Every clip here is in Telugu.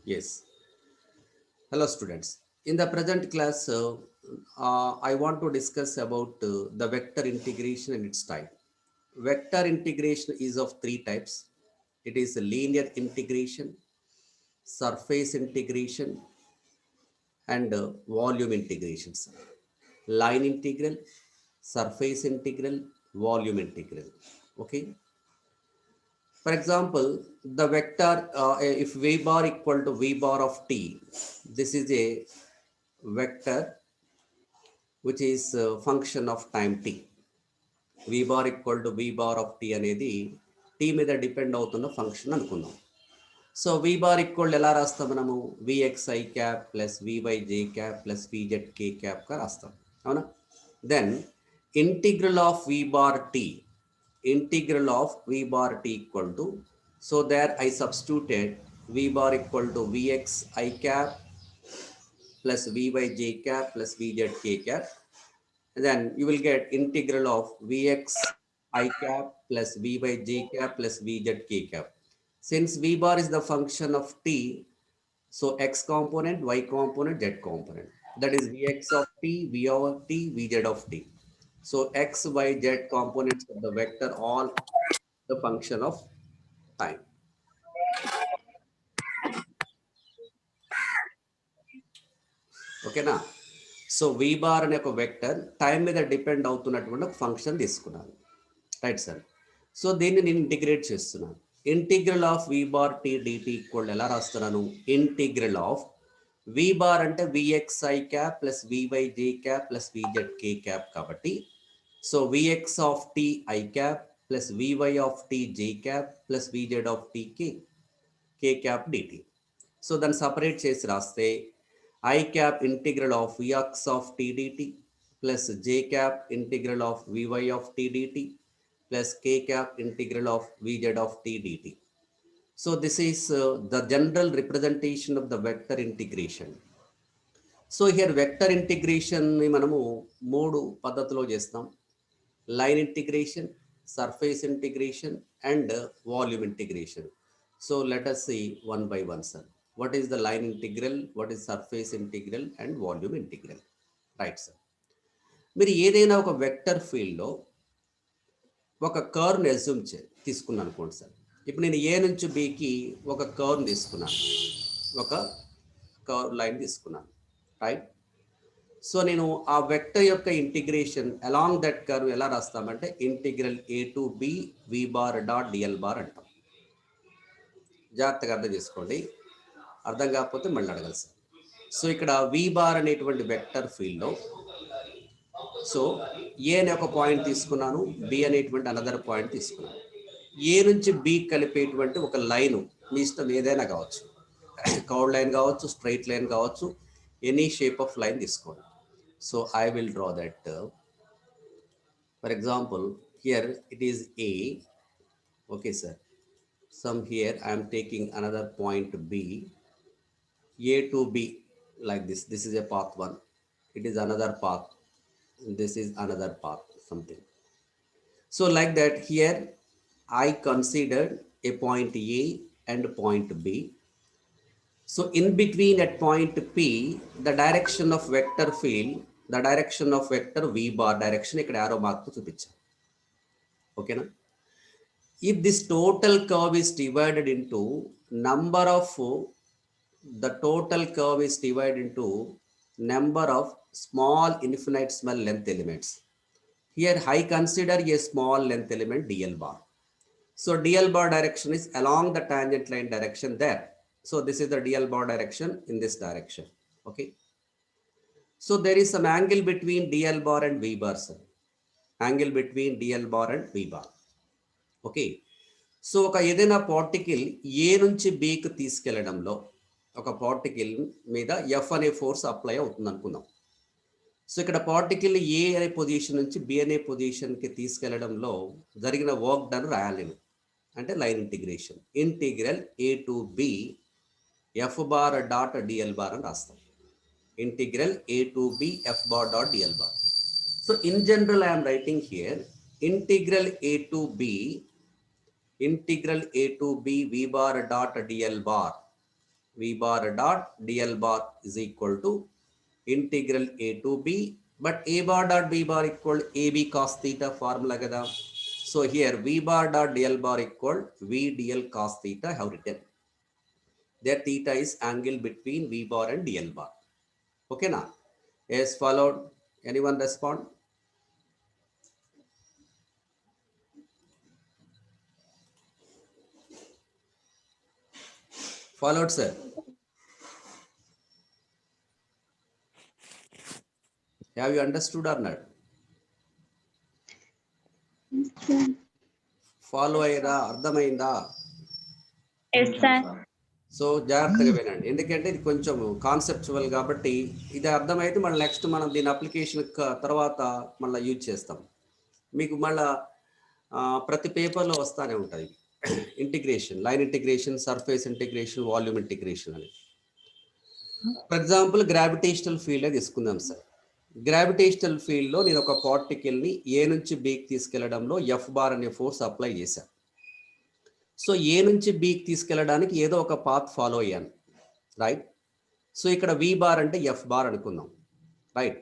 Yes. Hello, students. In the present class, I want to discuss about the vector integration and its type. Vector integration is of three types. It is linear integration, surface integration, and volume integrations. Line integral, surface integral, volume integral. Okay. For example, the vector, if v bar equal to v bar of t, this is a vector which is function of time t. V bar equal to v bar of t అనేది t మీద డిపెండ్ అవుతున్న ఫంక్షన్ అనుకుందాం. సో v bar ఈక్వల్ ఎలా రాస్తాం మనము vxi cap plus vyj cap plus vzk cap గా రాస్తాం అవునా. Then integral of v bar t, integral of v bar t equal to, so there I substituted v bar equal to vxi cap plus vyj cap plus vzk cap. And then you will get integral of vx I cap plus vyj cap plus vzk cap. Since v bar is the function of t, so x component, y component, z component. That is vx of t, v of t, vz of t. So x, y, z components of the vector all the function of time. ఓకేనా. సో వి బార్ అనే ఒక వెక్టర్ టైం మీద డిపెండ్ అవుతున్నటువంటి ఒక ఫంక్షన్ తీసుకున్నాను. Right sir. సో దీన్ని నేను ఇంటిగ్రేట్ చేస్తున్నాను. Integral of V bar T DT equal ఎలా రాస్తున్నాను, ఇంటిగ్రల్ ఆఫ్ వి బార్ అంటే VXI cap plus VYJ cap plus VZ K cap కాబట్టి, so VX of T I cap plus VY of T J cap plus VZ of T K cap DT. So దాన్ని సపరేట్ చేసి రాస్తే I cap integral of Vx of t dt plus j cap integral of Vy of t dt plus k cap integral of Vz of t dt. So this is the general representation of the vector integration. So here vector integration ni manamu moodu పద్ధతిలో చేస్తాం. Line integration, surface integration and volume integration. So let us see one by one, sir. What is the line integral, what is surface integral and volume integral? Right, sir. మీరు ఏదైనా ఒక వెక్టర్ ఫీల్డ్లో ఒక కర్వ్ని అజ్యూమ్ తీసుకున్నాను అనుకోండి సార్. ఇప్పుడు నేను ఏ నుంచి బికి ఒక కర్వ్ని తీసుకున్నాను, ఒక కర్వ్ లైన్ తీసుకున్నాను. రైట్. సో నేను ఆ వెక్టర్ యొక్క ఇంటిగ్రేషన్ అలాంగ్ దట్ కర్వ్ ఎలా రాస్తామంటే integral A to B V bar dot DL bar అంటాం. జాగ్రత్తగా అర్థం చేసుకోండి, అర్థం కాకపోతే మళ్ళీ అడగాలి సార్. సో ఇక్కడ వి బార్ అనేటువంటి వెక్టర్ ఫీల్డ్లో, సో ఏ అనే ఒక పాయింట్ తీసుకున్నాను, బి అనేటువంటి అనదర్ పాయింట్ తీసుకున్నాను. ఏ నుంచి బి కలిపేటువంటి ఒక లైను మీ ఇష్టం ఏదైనా కావచ్చు, కర్వ్ లైన్ కావచ్చు, స్ట్రైట్ లైన్ కావచ్చు, ఎనీ షేప్ ఆఫ్ లైన్ తీసుకోండి. So I will draw that. For example, here it is A. Okay, sir. Some here I am taking another point B. A to B like this. This is a path 1. It is another path. This is another path, something. So like that here I considered a point A and point B. So in between at point P, the direction of vector field, the direction of vector V bar direction ఇక్కడ arrow mark తో చూపించాను. ఓకేనా. If this total curve is divided into number of, the total curve is divided into number of small infinitesimal length elements. Here I consider a small length element dl bar. So dl bar direction is along the tangent line direction there. So this is the dl bar direction in this direction. Okay. So there is some angle between dl bar and v bar, sir. Angle between dl bar and v bar. Okay. So ఒక ఏదైనా పార్టికల్ ఏ నుంచి బికి తీసుకెళ్లడంలో ఒక పార్టికల్ మీద ఎఫ్ అనే ఫోర్స్ అప్లై అవుతుంది అనుకుందాం. సో ఇక్కడ పార్టికల్ ఏ అనే పొజిషన్ నుంచి బి అనే పొజిషన్కి తీసుకెళ్లడంలో జరిగిన వర్క్ డన్ రాయాలి, అంటే line integration. Integral A to B F bar dot DL bar అని రాస్తాం. Integral A to B F bar dot DL bar. So in general I'm writing here integral A to B, integral a to b v bar dot dl bar V bar dot dl bar is equal to integral a to b, but a bar dot b bar equal ab cos theta formula kada. So here V bar dot dl bar equal V dl cos theta I have written. There theta is angle between V bar and dl bar. Okay now? Yes, followed. Anyone respond? Followed, sir. Have you understood or not? Follow అయ్యేదా అర్థమైందా? Yes, sir. సో జాగ్రత్తగా వినండి, ఎందుకంటే ఇది కొంచెం కాన్సెప్చువల్ కాబట్టి ఇది అర్థమైతే మళ్ళీ నెక్స్ట్ మనం దీని అప్లికేషన్ తర్వాత మళ్ళీ యూజ్ చేస్తాం. మీకు మళ్ళా ప్రతి పేపర్లో వస్తూనే ఉంటుంది integration, line integration, surface integration, volume integration అని. ఫర్ ఎగ్జాంపుల్ గ్రావిటేషనల్ ఫీల్డ్ తీసుకుందాం సార్. గ్రావిటేషనల్ ఫీల్డ్లో నేను ఒక పార్టికల్ని ఏ నుంచి బీకి తీసుకెళ్లడంలో ఎఫ్ బార్ అనే ఫోర్స్ అప్లై చేశాను. సో ఏ నుంచి బీకి తీసుకెళ్ళడానికి ఏదో ఒక పాత్ ఫాలో అయ్యాను, రైట్. సో ఇక్కడ వి బార్ అంటే ఎఫ్ బార్ అనుకుందాం, రైట్.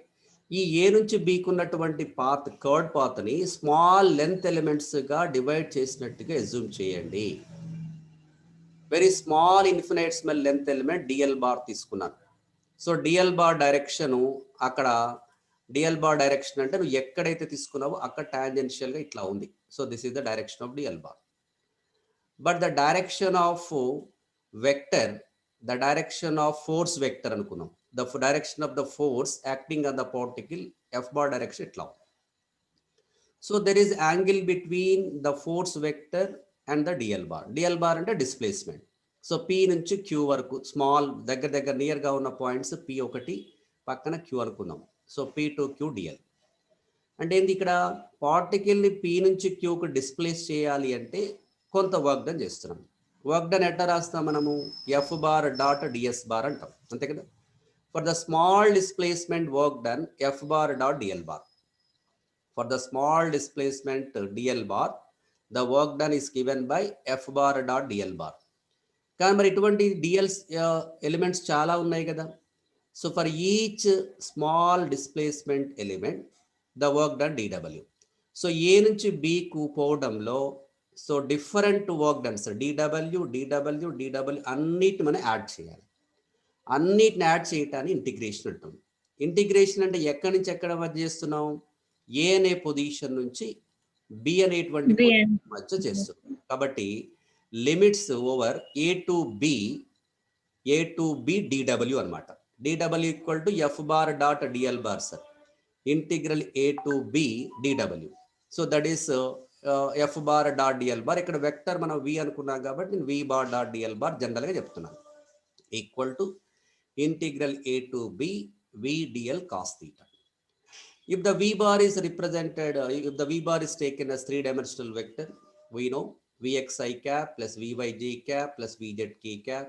ఈ ఏ నుంచి బీకి ఉన్నటువంటి పాత్, కర్డ్ పాత్ని స్మాల్ లెంత్ ఎలిమెంట్స్గా డివైడ్ చేసినట్టుగా ఎజ్యూమ్ చేయండి. Very small ఇన్ఫినైట్స్మల్ length element DL bar తీసుకున్నాను. సో డిఎల్ బార్ డైరెక్షను అక్కడ, డిఎల్ బార్ డైరెక్షన్ అంటే నువ్వు ఎక్కడైతే తీసుకున్నావో అక్కడ టాంజెన్షియల్గా ఇట్లా ఉంది. So this is the direction of DL bar. But the direction of vector, the direction of force vector అనుకున్నాం, the direction of the force acting on the particle f bar direction ఇట్లా. So there is angle between the force vector and the dl bar. dl bar అంటే displacement. సో p నుంచి q వరకు స్మాల్ దగ్గర నియర్గా ఉన్న పాయింట్స్ p ఒకటి, పక్కన q అనుకుందాం. So p to q dl అంటే ఏంది, ఇక్కడ పార్టికల్ని p నుంచి qకు డిస్ప్లేస్ చేయాలి అంటే కొంత వర్క్ డన్ చేస్తున్నాం. వర్క్ డన్ ఎట్లా రాస్తాం మనము, F bar dot DS bar అంటాం, అంతే కదా. For the small displacement work done F bar dot DL bar. For the small displacement DL bar the work done is given by F bar dot DL bar. కానీ మరి ఇటువంటి డిఎల్స్ ఎలిమెంట్స్ చాలా ఉన్నాయి కదా. So for each small displacement element the work done DW. So A నుంచి బీకు పోవడంలో so different work dones DW DW DW అన్నిటి మనం యాడ్ చేయాలి. అన్నిటిని యాడ్ చేయటాన్ని ఇంటిగ్రేషన్ అంటాం. ఇంటిగ్రేషన్ అంటే ఎక్కడి నుంచి ఎక్కడ మధ్య చేస్తున్నాం, ఏ అనే పొజిషన్ నుంచి బి అనేటువంటి మధ్య చేస్తున్నాం. కాబట్టి limits over A to B DW అనమాట. DW equal to F bar dot DL bar sir, integral A to B DW. So that is F bar dot DL bar. ఇక్కడ వెక్టర్ మనం వి అనుకున్నాం కాబట్టి నేను V bar dot DL bar జనరల్గా చెప్తున్నాను, equal to integral A to B V DL cos theta. If the v bar is represented, if the v bar is taken as three-dimensional vector, we know vxi cap plus vyj cap plus vzk cap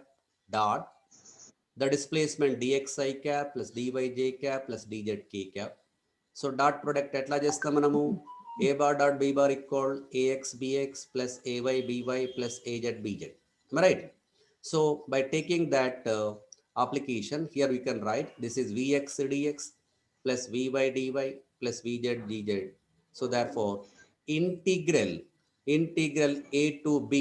dot the displacement dxi cap plus dyj cap plus dzk cap. So dot product etla chestam manamu, a bar dot b bar equal ax bx plus ay by plus az bz. Am I right? So by taking that application, here we can write this is vx dx plus vy dy plus vz dz. So therefore integral a to b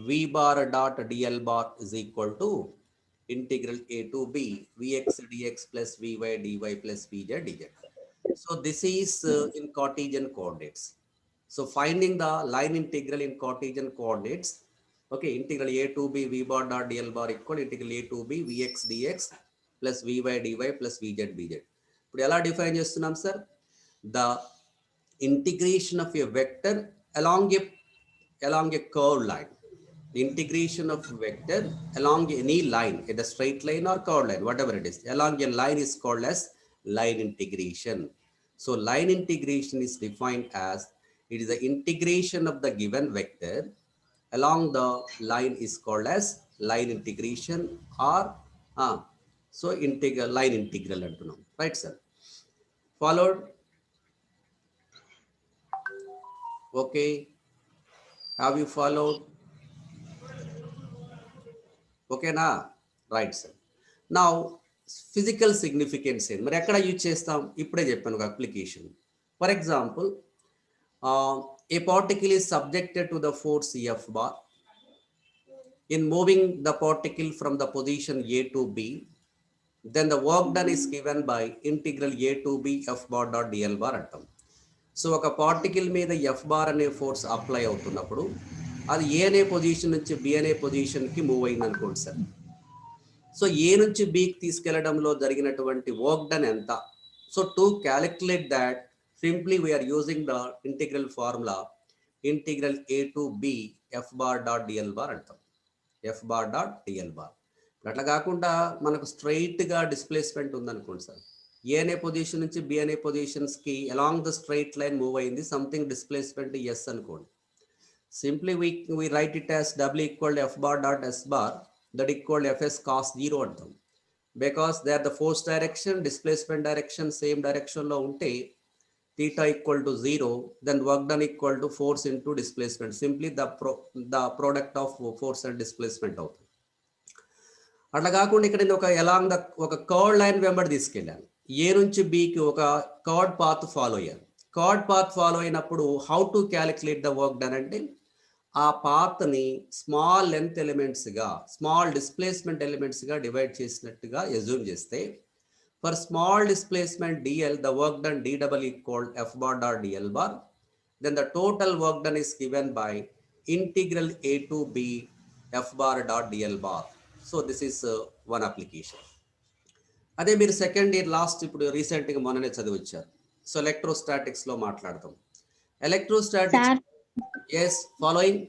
v bar dot dl bar is equal to integral a to b vx dx plus vy dy plus vz dz. So this is in Cartesian coordinates. So finding the line integral in Cartesian coordinates, okay, integral a to b v bar dot dl bar equal integral a to b vx dx plus vy dy plus vz dz. ఇప్పుడు ఎలా డిఫైన్ చేస్తున్నాం sir, the integration of a vector along a curved line. The integration of vector along any line, either straight line or curved line, whatever it is, along a line is called as line integration. So line integration is defined as it is the integration of the given vector along the line is called as line integration or so integral, line integral antunam, right sir? Followed? Okay, have you followed? ఓకేనా? Right sir. Now physical significance ఏంటి, మరి ఎక్కడ యూజ్ చేస్తాం? ఇప్పుడే చెప్పాను ఒక application. For example, A particle is subjected to the force F bar in moving the particle from the position A to B, then the work done is given by integral A to B F bar dot dl bar అంటాం. సో ఒక పార్టికల్ మీద ఎఫ్ బార్ అనే ఫోర్స్ అప్లై అవుతున్నప్పుడు అది ఏ అనే పొజిషన్ నుంచి బి అనే పొజిషన్కి మూవ్ అయింది అనుకోండి సార్. సో ఏ నుంచి బికి తీసుకెళ్లడంలో జరిగినటువంటి వర్క్ డన్ ఎంత? So to calculate that simply we're using the integral formula integral A to B F bar dot DL bar అంటాం. F bar dot DL bar. అట్లా కాకుండా మనకు స్ట్రైట్గా డిస్ప్లేస్మెంట్ ఉందనుకోండి సార్, ఏ అనే పొజిషన్ నుంచి బి అనే పొజిషన్స్కి along the straight line move అయింది, సంథింగ్ డిస్ప్లేస్మెంట్ ఎస్ అనుకోండి. Simply we write it as w equal to f bar dot s bar that equal to fs cos 0 అంటాం. Because they are the force direction, displacement direction same డైరెక్షన్లో ఉంటే theta equal to 0, then work done equal to force into displacement. Simply the product of force and displacement అవుతుంది. అట్లా కాకుండా ఇక్కడ నేను ఒక ఎలాంగ్ ద ఒక కర్డ్ లైన్ వెంబడి తీసుకెళ్ళాను. ఏ నుంచి బికి ఒక కర్డ్ పాత్ ఫాలో అయ్యాను. కర్డ్ పాత్ ఫాలో అయినప్పుడు how to calculate the work done అంటే, ఆ పాత్ని స్మాల్ లెంత్ ఎలిమెంట్స్గా, స్మాల్ డిస్ప్లేస్మెంట్ ఎలిమెంట్స్గా డివైడ్ చేసినట్టుగా ఎజ్యూమ్ చేస్తే, for small displacement dl, the work done dw equal f bar dot dl bar, then the total work done is given by integral a to b f bar dot dl bar. So this is one application. అదే మీరు సెకండ్ ఇయర్ లాస్ట్ ఇప్పుడు రీసెంట్గా మొన్ననే చదివచ్చారు. సో ఎలక్ట్రోస్టాటిక్స్లో మాట్లాడతాం. Electrostatics as following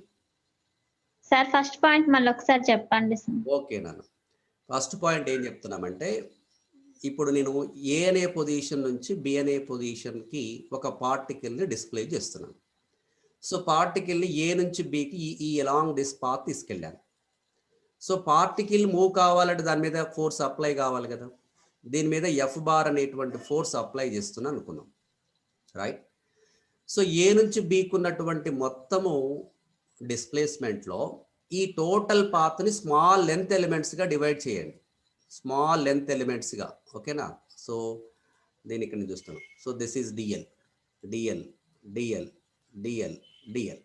sir first point మళ్ళీ ఒకసారి చెప్పండి సార్. ఓకే నాన్న, ఫస్ట్ పాయింట్ ఏం చెప్తున్నామంటే, ఇప్పుడు నేను ఏ అనే పొజిషన్ నుంచి బి అనే పొజిషన్కి ఒక పార్టికల్ని డిస్ప్లే చేస్తున్నాను. సో పార్టికల్ని ఏ నుంచి బికి ఈ అలాంగ్ దిస్ పాత్ తీసుకెళ్ళాను. సో పార్టికల్ మూవ్ కావాలంటే దాని మీద ఫోర్స్ అప్లై కావాలి కదా. దీని మీద ఎఫ్ బార్ అనేటువంటి ఫోర్స్ అప్లై చేస్తున్నాను అనుకున్నాం, రైట్? సో ఏ నుంచి బికి ఉన్నటువంటి మొత్తము డిస్ప్లేస్మెంట్లో ఈ టోటల్ పాత్ని స్మాల్ లెంత్ ఎలిమెంట్స్గా డివైడ్ చేయండి, స్మాల్ లెంత్ ఎలిమెంట్స్గా. ఓకేనా? సో దీని ఇక్కడ నేను చూస్తాను. So this is DL DL DL DL DL.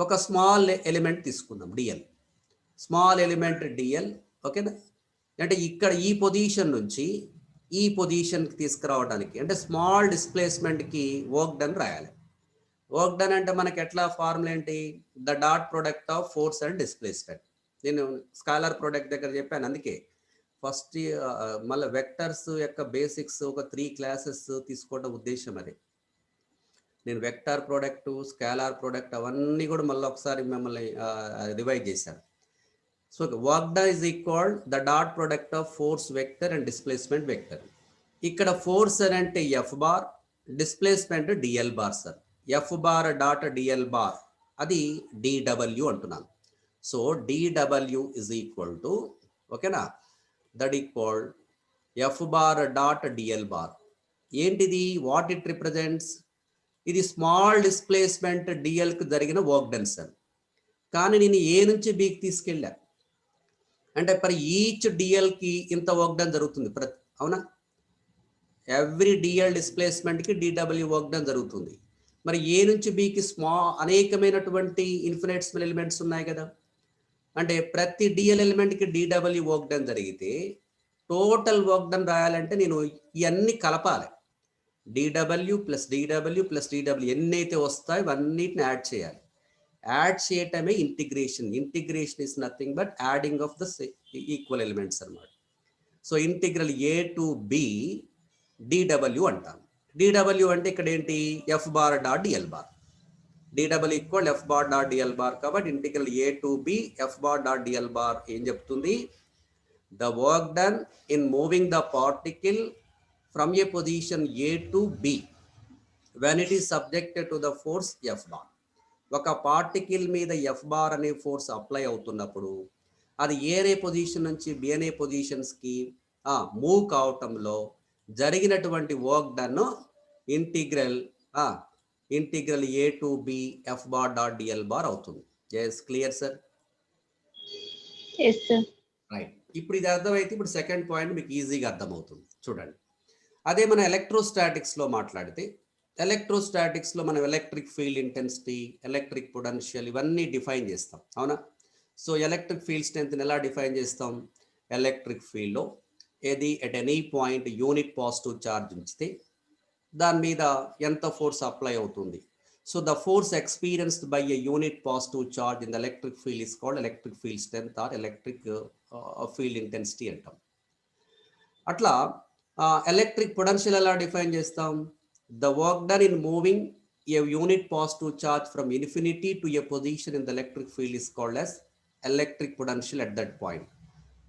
ఒక స్మాల్ ఎలిమెంట్ తీసుకుందాం డిఎల్, స్మాల్ ఎలిమెంట్ డిఎల్. ఓకేనా? అంటే ఇక్కడ ఈ పొజిషన్ నుంచి ఈ పొజిషన్కి తీసుకురావడానికి అంటే స్మాల్ డిస్ప్లేస్మెంట్కి వర్క్ డన్ రాయాలి. వర్క్ డన్ అంటే మనకి ఎట్లా ఫార్ములా ఏంటి? The dot product of force and displacement. నేను స్కాలర్ ప్రొడక్ట్ దగ్గర చెప్పాను, అందుకే ఫస్ట్ మళ్ళీ వెక్టర్స్ యొక్క బేసిక్స్ ఒక 3 క్లాసెస్ తీసుకోవడం ఉద్దేశం అది. నేను వెక్టర్ ప్రోడక్ట్, స్కాలార్ ప్రోడక్ట్ అవన్నీ కూడా మళ్ళీ ఒకసారి మిమ్మల్ని రివైజ్ చేశాను. So work done is equal the dot product of force vector and displacement vector. ఇక్కడ ఫోర్స్ అని అంటే F bar, displacement DL bar sir. F bar dot DL bar అది డిడబ్ల్యూ అంటున్నాను. So DW is equal to, ఓకేనా, that equal F bar dot DL bar. ఏంటిది? What it represents? ఇది స్మాల్ డిస్ప్లేస్మెంట్ డిఎల్కి జరిగిన వర్క్ డన్ సార్. కానీ నేను ఏ నుంచి బికి తీసుకెళ్ళా అంటే పర్ ఈచ్ డిఎల్కి ఇంత వర్క్ డన్ జరుగుతుంది, అవునా? ఎవ్రీ డిఎల్ డిస్ప్లేస్మెంట్కి డిడబ్ల్యూ వర్క్ డన్ జరుగుతుంది. మరి ఏ నుంచి బికి అనేకమైనటువంటి ఇన్ఫినైట్ స్మాల్ ఎలిమెంట్స్ ఉన్నాయి కదా. అంటే ప్రతి డిఎల్ ఎలిమెంట్కి డిడబ్ల్యూ వర్క్ డన్ జరిగితే టోటల్ వర్క్ డన్ రాయాలంటే నేను ఇవన్నీ కలపాలి. DW plus DW plus DW ఎన్నైతే వస్తాయో ఇవన్నిటిని యాడ్ చేయాలి. యాడ్ చేయటమే integration. Integration is nothing but adding of the equal elements అన్నమాట. So integral A to B DW అంటాం. డిడబ్ల్యూ అంటే ఇక్కడ ఏంటి? F bar dot DL bar. DW equal F bar dot DL bar కాబట్టి integral A to B F bar dot DL bar ఏం చెప్తుంది? The work done in moving the particle from A position A to B when it is subjected to the force F bar. ఒక పార్టికల్ మీద ఎఫ్ బార్ అనే ఫోర్స్ అప్లై అవుతున్నప్పుడు అది ఏ అనే పొజిషన్ నుంచి బి అనే పొజిషన్స్కి మూవ్ కావటంలో జరిగినటువంటి work done integral integral A to B F bar dot DL bar అవుతుంది. Yes, clear sir? Yes sir. Right. ఇప్పుడు ఇది అర్థమైతే ఇప్పుడు సెకండ్ పాయింట్ మీకు ఈజీగా అర్థమవుతుంది. చూడండి, అదే మన ఎలక్ట్రోస్టాటిక్స్లో మాట్లాడితే, ఎలక్ట్రోస్టాటిక్స్లో మనం electric field intensity, electric potential ఇవన్నీ డిఫైన్ చేస్తాం, అవునా? సో ఎలక్ట్రిక్ ఫీల్డ్ స్ట్రెంత్ని ఎలా డిఫైన్ చేస్తాం? ఎలక్ట్రిక్ ఫీల్డ్లో ఏది at any point unit positive charge ఉంచితే దాని మీద ఎంత ఫోర్స్ అప్లై అవుతుంది. So the force experienced by a unit positive charge in the electric field is called electric field strength or electric field intensity అంటాం. అట్లా ఎలక్ట్రిక్ పొటెన్షియల్ ఎలా డిఫైన్ చేస్తాం? The work done in moving a unit positive charge from infinity to a position in the electric field is called as electric potential at that point.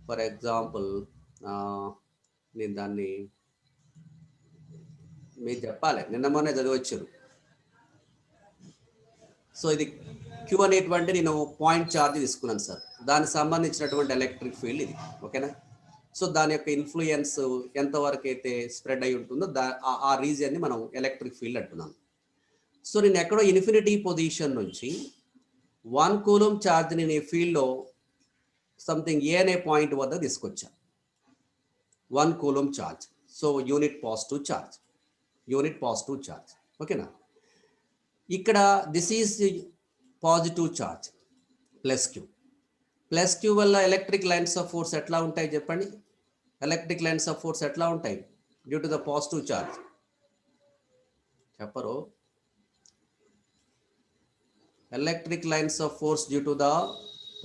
For example నేను దాన్ని మీరు చెప్పాలి, నిన్న మొన్న చదివచ్చారు. సో ఇది క్యూ అనేటువంటి నేను పాయింట్ ఛార్జ్ తీసుకున్నాను సార్, దానికి సంబంధించినటువంటి ఎలక్ట్రిక్ ఫీల్డ్ ఇది, ఓకేనా? సో దాని యొక్క ఇన్ఫ్లుయెన్స్ ఎంతవరకు అయితే స్ప్రెడ్ అయి ఉంటుందో ఆ రీజియన్ని మనం ఎలక్ట్రిక్ ఫీల్డ్ అంటున్నాం. సో నేను ఎక్కడో ఇన్ఫినిటీ పొజిషన్ నుంచి 1 కూలూమ్ ఛార్జ్ని నేను ఫీల్డ్లో సంథింగ్ ఏ అనే పాయింట్ వద్ద తీసుకొచ్చాను. 1 coulomb charge, so unit positive charge, ఓకేనా? ఇక్కడ this is positive charge plus Q వల్ల ఎలక్ట్రిక్ లైన్స్ ఆఫ్ ఫోర్స్ ఎట్లా ఉంటాయి చెప్పండి? ఎలక్ట్రిక్ లైన్స్ ఆఫ్ ఫోర్స్ ఎట్లా ఉంటాయి due to the positive charge? చెప్పరు. Electric lines of force due to the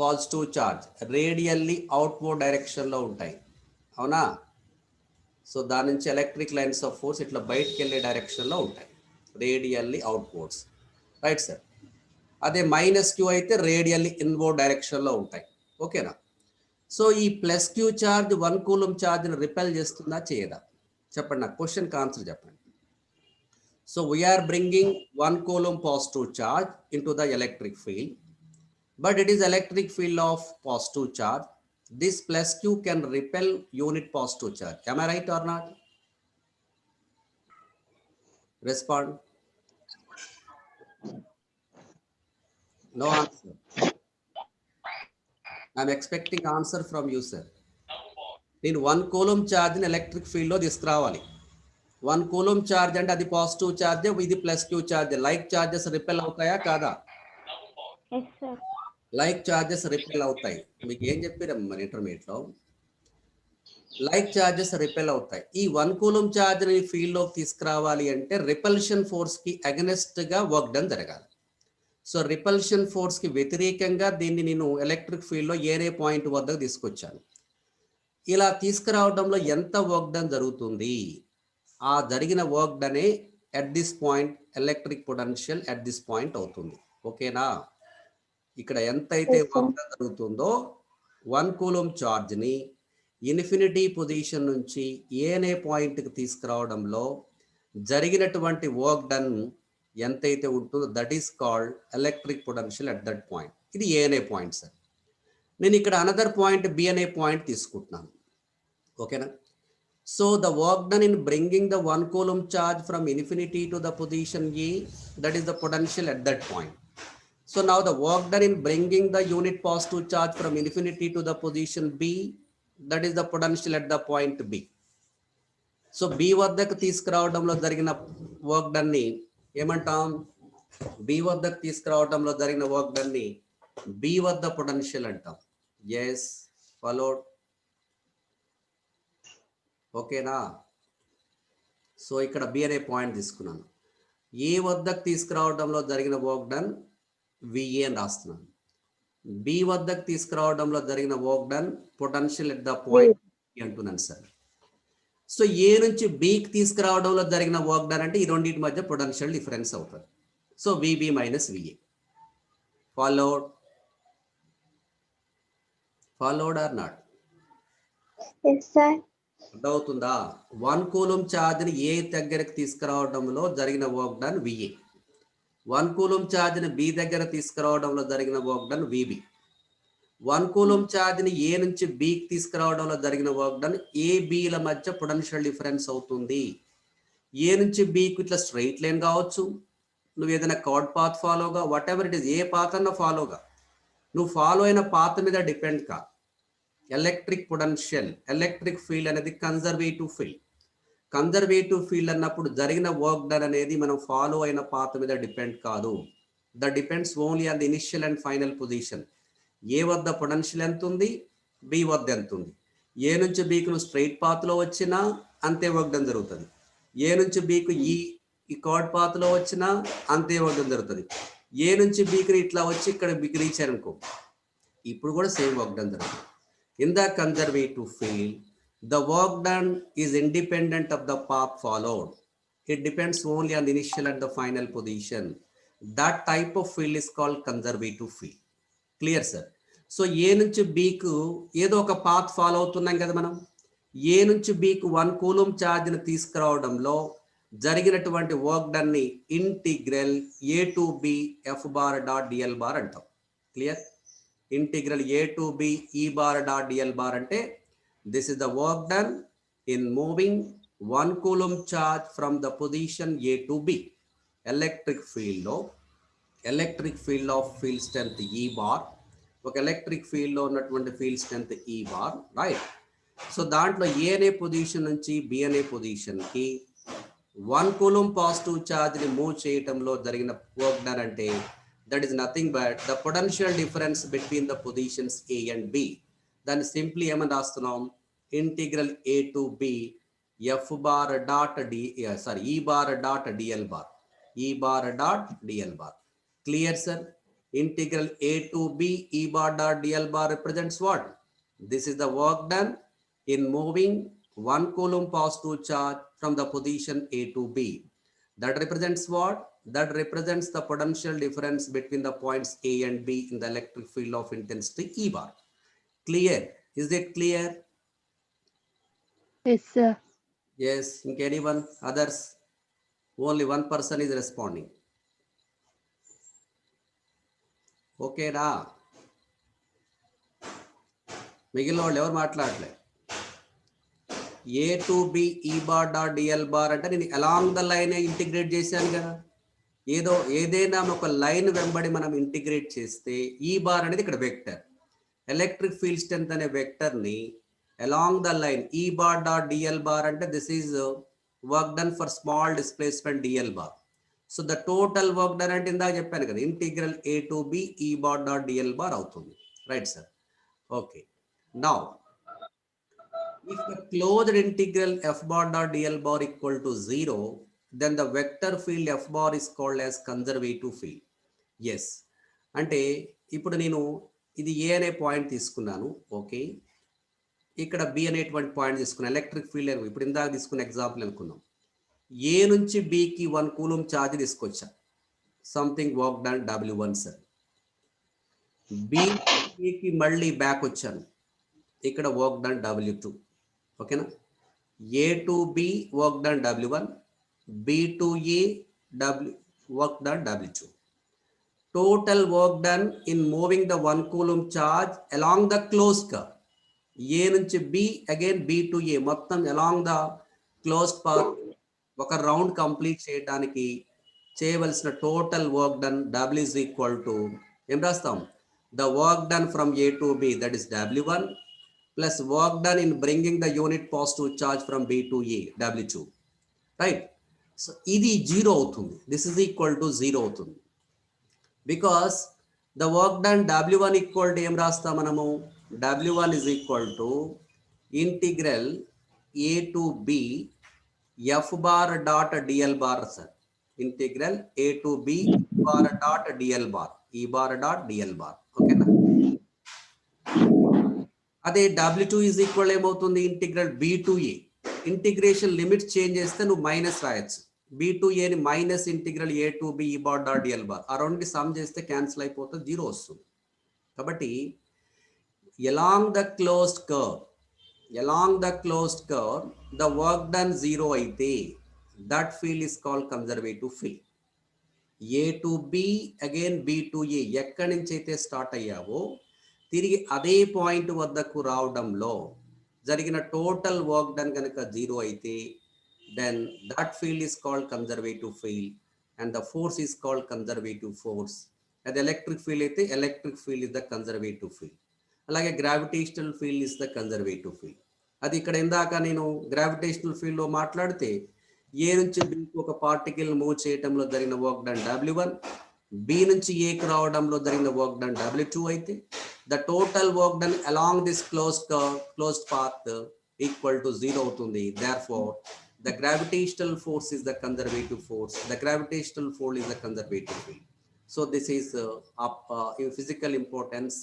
positive charge radially outward డైరెక్షన్లో ఉంటాయి, అవునా? సో దాని నుంచి ఎలక్ట్రిక్ లైన్స్ ఆఫ్ ఫోర్స్ ఇట్లా బయటకు వెళ్ళే డైరెక్షన్లో ఉంటాయి, రేడియల్లీ అవుట్వర్డ్స్, రైట్ సార్? అదే మైనస్ క్యూ అయితే రేడియల్లీ ఇన్వర్డ్ డైరెక్షన్లో ఉంటాయి, ఓకేనా? సో ఈ ప్లస్ క్యూ ఛార్జ్ 1 కూలూమ్ ఛార్జ్ని రిపెల్ చేస్తుందా చేయదా? చెప్పండి, నాకు క్వశ్చన్కి ఆన్సర్ చెప్పండి. So we're bringing 1 coulomb positive charge into the electric field, but it is electric field of positive charge. This plus q can repel unit positive charge. Am I right or not? Respond. No answer. I am expecting answer from you, sir. నేను 1 కూలూమ్ ఛార్జ్ని ఎలక్ట్రిక్ ఫీల్డ్లో తీసుకురావాలి. 1 కూలూమ్ ఛార్జ్ అంటే అది పాజిటివ్ ఛార్జ్, ఇది plus queue charge. Like charges repel అవుతాయా కాదా? లైక్ ఛార్జెస్ రిపెల్ అవుతాయి. మీకు ఏం చెప్పారమ్మ మన ఇంటర్మీడియట్లో? లైక్ ఛార్జెస్ రిపెల్ అవుతాయి. ఈ 1 కూలూమ్ ఛార్జ్ని ఫీల్డ్లోకి తీసుకురావాలి అంటే రిపల్షన్ ఫోర్స్కి అగెనెస్ట్గా వర్క్ డన్ జరగాలి. సో రిపల్షన్ ఫోర్స్కి వ్యతిరేకంగా దీన్ని నేను ఎలక్ట్రిక్ ఫీల్డ్లో ఏరే పాయింట్ వద్దకు తీసుకొచ్చాను. ఇలా తీసుకురావడంలో ఎంత వర్క్ డన్ జరుగుతుంది? ఆ జరిగిన వర్క్ డనే at this point electric potential at this point అవుతుంది, ఓకేనా? ఇక్కడ ఎంతైతే వర్క్ డన్ జరుగుతుందో 1 కూలూమ్ ఛార్జ్ని ఇన్ఫినిటీ పొజిషన్ నుంచి ఏ అనే పాయింట్కి తీసుకురావడంలో జరిగినటువంటి వర్క్ డన్ ఎంతైతే ఉంటుందో that is called electric potential at that point. ఇది ఏ అనే పాయింట్ సార్. నేను ఇక్కడ అనదర్ పాయింట్ బి అనే పాయింట్ తీసుకుంటున్నాను, ఓకేనా? So the work done in bringing the 1 coulomb charge from infinity to the position A, that is the potential at that point. So now the work done in bringing the unit positive charge from infinity to the position B, that is the potential at the point B. So B వద్దకు తీసుకురావడంలో జరిగిన వర్క్ డన్ ని ఏమంటాం? B వద్దకు తీసుకురావడంలో జరిగిన వర్క్ డన్ ని B వద్ద పొటెన్షియల్ అంటాం. yes followed, ఓకేనా? సో ఇక్కడ B అనే పాయింట్ తీసుకున్నాను. A వద్దకు తీసుకురావడంలో జరిగిన వర్క్ డన్ VA అని రాస్తున్నాను. B వద్దకు తీసుకురావడంలో జరిగిన work done potential at the point అంటున్నాను సార్. సో ఏ నుంచి బికి తీసుకురావడంలో జరిగిన వర్క్ డన్ అంటే ఈ రెండింటి మధ్య పొటెన్షియల్ డిఫరెన్స్ అవుతుంది. So VB minus VA. Followed or not? అర్థమవుతుందా? 1 కూలూమ్ ఛార్జ్ని ఏ దగ్గరకు తీసుకురావడంలో జరిగిన వర్క్ డన్ VA, 1 కూలూమ్ ఛార్జ్ని B దగ్గర తీసుకురావడంలో జరిగిన వర్క్ డన్ VB. 1 కూలూమ్ ఛార్జ్ని ఏ నుంచి Bకి తీసుకురావడంలో జరిగిన వర్క్ డన్ ABల మధ్య పొటెన్షియల్ డిఫరెన్స్ అవుతుంది. ఏ నుంచి Bకి ఇట్లా స్ట్రైట్ లైన్ కావచ్చు, నువ్వు ఏదైనా కార్డ్ పాత్ ఫాలోగా, వాట్ ఎవర్ ఇట్ ఈస్, ఏ పాత్ అన్న ఫాలోగా, నువ్వు ఫాలో అయిన పాత్ మీద డిపెండ్ కా. ఎలక్ట్రిక్ పొటెన్షియల్, ఎలక్ట్రిక్ ఫీల్డ్ అనేది కన్జర్వేటివ్ ఫీల్డ్. కన్జర్వేటివ్ ఫీల్డ్ అన్నప్పుడు జరిగిన వర్క్ డన్ అనేది మనం ఫాలో అయిన పాత్ మీద డిపెండ్ కాదు. The depends only on the initial and final position. A వద్ద పొటెన్షియల్ ఎంత ఉంది, బి వద్ద ఎంత ఉంది. ఏ నుంచి బీకు నువ్వు స్ట్రైట్ పాత్లో వచ్చినా అంతే వర్క్ డన్ జరుగుతుంది. ఏ నుంచి బీకు ఈ కార్డ్ పాత్లో వచ్చినా అంతే వర్క్ డన్ జరుగుతుంది. ఏ నుంచి బీకి ఇట్లా వచ్చి ఇక్కడ బీకి రీచ్ అనుకో, ఇప్పుడు కూడా సేమ్ వర్క్ డన్ జరుగుతుంది. In the conservative field the work done is independent of the path followed. It depends only on the initial and the final position. That type of field is called conservative field. Clear, sir? So A నుంచి B కు ఏదో ఒక పాత్ ఫాలో అవుతున్నాం కదా మనం. A నుంచి B కు 1 కూలుంబ్ ఛార్జ్ ని తీసుకురావడంలో జరిగినటువంటి వర్క్ డన్ ని integral A to B F bar dot DL bar అంటాం. Clear? Integral A to B E bar dot DL bar అంటే this is the work done in moving 1 coulomb charge from the position A to B. Electric field of field strength E bar. ఒక ఎలక్ట్రిక్ ఫీల్డ్ లో ఉన్నటువంటి field strength E bar, right? So దాంట్లో A అనే పొజిషన్ నుంచి B అనే పొజిషన్ కి 1 కూలుంబ్ పాజిటివ్ ఛార్జ్ ని మూవ్ చేయటంలో జరిగిన వర్క్ డన్ అంటే that is nothing but the potential difference between the positions A and B. దాన్ని సింప్లీ ఏమని రాస్తున్నాం, integral A to B F bar dot E bar dot DL bar, E bar dot DL bar. Clear, sir? Integral A to B E bar dot DL bar represents what? This is the work done in moving 1 coulomb positive charge from the position A to B. That represents what? That represents the potential difference between the points A and B in the electric field of intensity E bar. Clear? Is it clear? Yes, sir. Yes. Anyone? Others? Only one person is responding. Okay, ra. మిగిలిన వాళ్ళు ఎవరు మాట్లాడలే. A to B E bar dot DL bar అంటే నేను అలాంగ్ ద లైన్ ఇంటిగ్రేట్ చేశాను కదా. ఏదైనా ఒక లైన్ వెంబడి మనం ఇంటిగ్రేట్ చేస్తే ఈ బార్ అనేది ఇక్కడ వెక్టర్. ఎలక్ట్రిక్ ఫీల్డ్ స్ట్రెంత్ అనే వెక్టర్ ని along the line E bar dot DL bar అంటే this is work done for small displacement DL bar. So the total work done అంటే ఇందాక చెప్పాను కదా, integral A to B E bar dot DL bar అవుతుంది. Right sir? Okay. Now if the closed integral F bar dot DL bar equal to 0, then the vector field F bar is called as conservative field. Yes. అంటే ఇప్పుడు నేను ఇది A అనే పాయింట్ తీసుకున్నాను. ఓకే, ఇక్కడ B అనేటువంటి పాయింట్ తీసుకున్నాను. ఎలక్ట్రిక్ ఫీల్డ్ ఇప్పుడు ఇందాక తీసుకున్న ఎగ్జాంపుల్ అనుకుందాం. A నుంచి B కి 1 కూలుంబ్ ఛార్జ్ తీసుకొచ్చా. Something work done W1 sir. B కి మళ్ళీ బ్యాక్ వచ్చాను. ఇక్కడ వర్క్ డన్ W2. ఓకేనా? A to B work done W1, B to A work done W2. Total work done in moving the 1 coulomb charge along the closed curve. A నుంచి B again B to A మొత్తం along the closed path ఒక రౌండ్ కంప్లీట్ చేయడానికి చేయవలసిన total work done W is equal to ఏం రాస్తాం, the work done from A to B, that is W1, plus work done in bringing the unit positive charge from B to A, W2, right? So ఇది 0 అవుతుంది. This is equal to 0 అవుతుంది. Because the work done W1 equal to ఏం రాస్తాం మనము, W1 is equal to integral A to B F bar dot DL bar, sir. Integral A to B bar dot DL bar, E bar dot DL bar. Okay na? అదే W2 is equal ఏమవుతుంది, integral B to A. Integration limits change చేస్తే నువ్వు మైనస్ రాయొచ్చు. B to A ని minus integral A to B E bar dot DL bar. ఆ రెండుకి సమ్ చేస్తే క్యాన్సిల్ అయిపోతుంది, 0 వస్తుంది. కాబట్టి along the closed curve the work done 0 అయితే that field is called conservative field. A to B again B to A ఎక్కడి నుంచి అయితే స్టార్ట్ అయ్యావో తిరిగి అదే పాయింట్ వద్దకు రావడంలో జరిగిన టోటల్ వర్క్ డన్ కనుక 0 అయితే then that field is called conservative field and the force is called conservative force. అది ఎలక్ట్రిక్ ఫీల్డ్ అయితే electric field is the conservative field. అలాగే gravitational field is the conservative field. అది ఇక్కడ ఇందాక నేను గ్రావిటేషనల్ ఫీల్డ్లో మాట్లాడితే ఏ నుంచి బికి ఒక పార్టికల్ మూవ్ చేయడంలో జరిగిన వర్క్ డన్ W1, బి నుంచి ఏకి రావడంలో జరిగిన వర్క్ డన్ W2 అయితే the total work done along this closed path equal to 0 అవుతుంది. Therefore the gravitational force is the conservative force, the gravitational field is the conservative field. So this is physical importance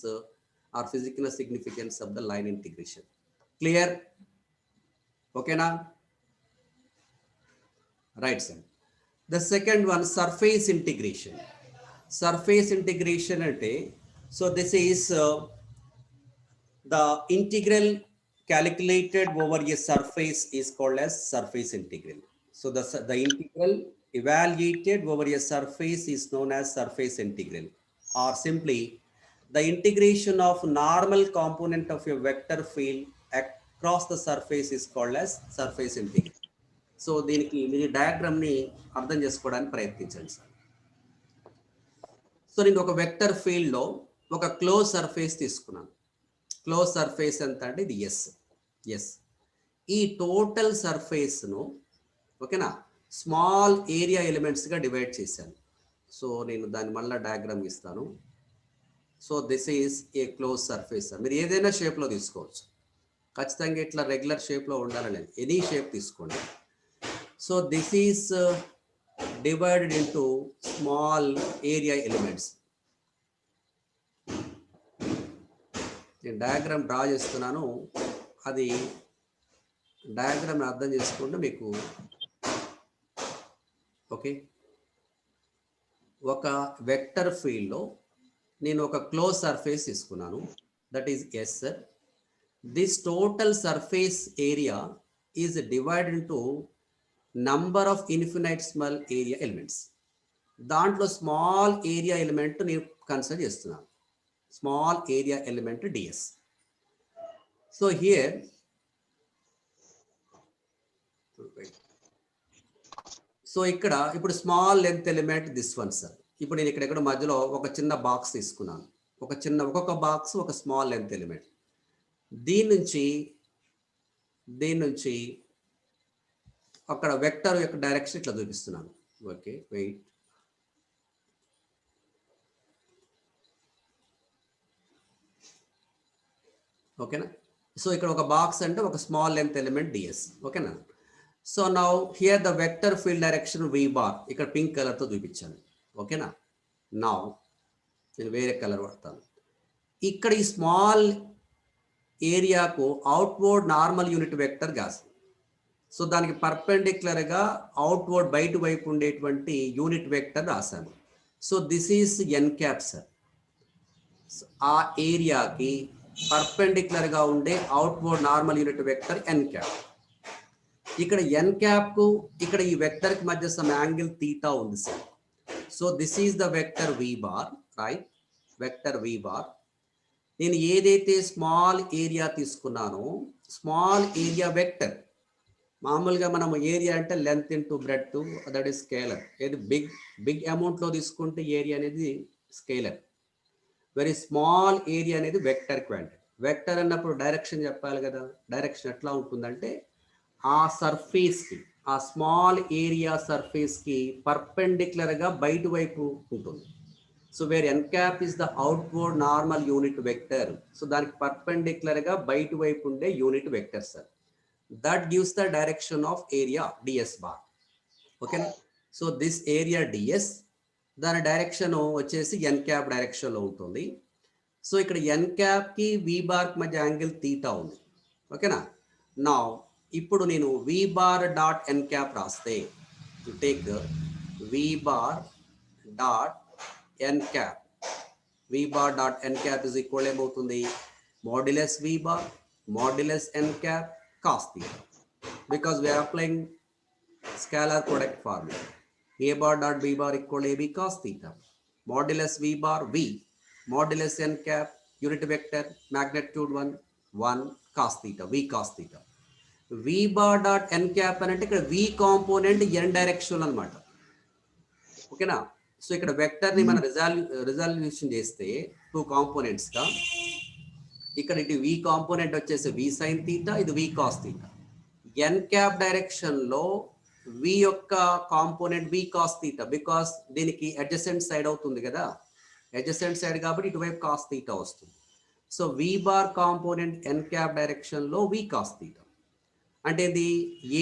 or physical significance of the line integration. Clear? Okay now? Right sir. The second one, surface integration. Surface integration ante, so this is the integral calculated over a surface is called as surface integral. So the integral evaluated over a surface is known as surface integral, or simply the integration of normal component of a vector field across the surface is called as surface integral. So దీనికి మీరు డయాగ్రామ్ని అర్థం చేసుకోవడానికి ప్రయత్నించండి సార్. సో నేను ఒక వెక్టర్ ఫీల్డ్లో ఒక క్లోజ్ సర్ఫేస్ తీసుకున్నాను. క్లోజ్ సర్ఫేస్ ఎంత అంటే ఇది ఎస్. ఈ టోటల్ సర్ఫేస్ను ఓకేనా స్మాల్ ఏరియా ఎలిమెంట్స్గా డివైడ్ చేశాను. సో నేను దాని మళ్ళీ డయాగ్రామ్ ఇస్తాను. So this is a close surface. మీరు ఏదైనా షేప్లో తీసుకోవచ్చు, ఖచ్చితంగా ఇట్లా రెగ్యులర్ షేప్లో ఉండాలని లేదు, ఎనీ షేప్ తీసుకోండి. So this is divided into small area elements. నేను డయాగ్రామ్ డ్రా చేస్తున్నాను, అది డయాగ్రామ్ అర్థం చేసుకుంటే మీకు ఓకే. ఒక వెక్టర్ ఫీల్డ్లో నేను ఒక క్లోజ్ సర్ఫేస్ తీసుకున్నాను, that is s sir. This total surface area is divided into number of infinite small area elements. దాంట్లో స్మాల్ ఏరియా ఎలిమెంట్ నేను కన్సిడర్ చేస్తున్నాను, small area element ds. So here so ఇక్కడ ఇప్పుడు small length element this one sir. ఇప్పుడు నేను ఇక్కడ మధ్యలో ఒక చిన్న బాక్స్ తీసుకున్నాను, ఒక్కొక్క బాక్స్ ఒక స్మాల్ లెంత్ ఎలిమెంట్. దీని నుంచి అక్కడ వెక్టర్ యొక్క డైరెక్షన్ ఇట్లా చూపిస్తున్నాను. Okay wait. ఓకేనా. సో ఇక్కడ ఒక బాక్స్ అంటే ఒక స్మాల్ లెంత్ ఎలిమెంట్ డిఎస్. ఓకేనా. So now here the vector field direction v bar ఇక్కడ పింక్ కలర్తో చూపించాను. ఓకేనా. నౌ నేను వేరే కలర్ వాడతాను. ఇక్కడ ఈ స్మాల్ ఏరియాకు అవుట్వర్డ్ నార్మల్ యూనిట్ వెక్టర్ గాస్. సో దానికి పర్పెండిక్యులర్గా అవుట్వర్డ్ బయట వైపు ఉండేటువంటి యూనిట్ వెక్టర్ రాశాను. So this is N cap sir. ఆ ఏరియాకి పర్పెండిక్యులర్గా ఉండే outward normal unit vector N cap. ఇక్కడ ఎన్ క్యాప్కు ఇక్కడ ఈ వెక్టర్కి మధ్య సమ్ యాంగిల్ తీటా ఉంది sir. So this is the vector V bar, right, vector V bar. నేను ఏదైతే స్మాల్ ఏరియా తీసుకున్నానో స్మాల్ ఏరియా వెక్టర్, మామూలుగా మనం ఏరియా అంటే length into breadth, that is scalar. ఏది బిగ్ అమౌంట్లో తీసుకుంటే ఏరియా అనేది స్కేలర్, వెరీ స్మాల్ ఏరియా అనేది వెక్టర్ క్వాంటిటీ. వెక్టర్ అన్నప్పుడు డైరెక్షన్ చెప్పాలి కదా. డైరెక్షన్ ఎట్లా ఉంటుందంటే ఆ సర్ఫేస్కి, ఆ స్మాల్ ఏరియా సర్ఫేస్కి పర్పెండిక్యులర్గా బయట వైపు ఉంటుంది. So where n cap is the outward normal unit vector. So దానికి పర్పెండిక్యులర్గా బయట వైపు ఉండే unit vector sir. That gives the direction of area ds bar. Okay, so this area ds దాని డైరెక్షన్ వచ్చేసి ఎన్ క్యాప్ డైరెక్షన్ లో ఉంటుంది. సో ఇక్కడ ఎన్ క్యాప్ కి వి బార్ మధ్య యాంగిల్ తీటా ఉంది. ఓకేనా. నా ఇప్పుడు నేను వి బార్ డాట్ ఎన్ క్యాప్ రాస్తే, take V bar dot N cap, V bar dot N cap is equal ఏమవుతుంది, modulus V bar modulus N cap cos theta, because we are applying scalar product formula. A bar dot b bar equal ab cos theta. Modulus v bar v, modulus n cap unit vector magnitude 1 cos theta, v cos theta. V bar dot n cap అంటే ఇక్కడ v కాంపోనెంట్ n డైరెక్షన్ అన్నమాట. ఓకేనా. సో ఇక్కడ వెక్టర్ ని మనం రిజల్యూషన్ చేస్తే 2 కాంపోనెంట్స్ గా ఇక్కడ ఇటు వి కాంపోనెంట్ వచ్చేసి వి సైన్ తీటా, ఇది v cos theta. N cap direction లో వి యొక్క component v cos theta, because దీనికి అడ్జసెంట్ సైడ్ అవుతుంది కదా, అడ్జసెంట్ సైడ్ కాబట్టి ఇటువైపు కాస్ తీటా వస్తుంది. So v bar component n cap direction లో వి కాస్ తీటా అంటే ఇది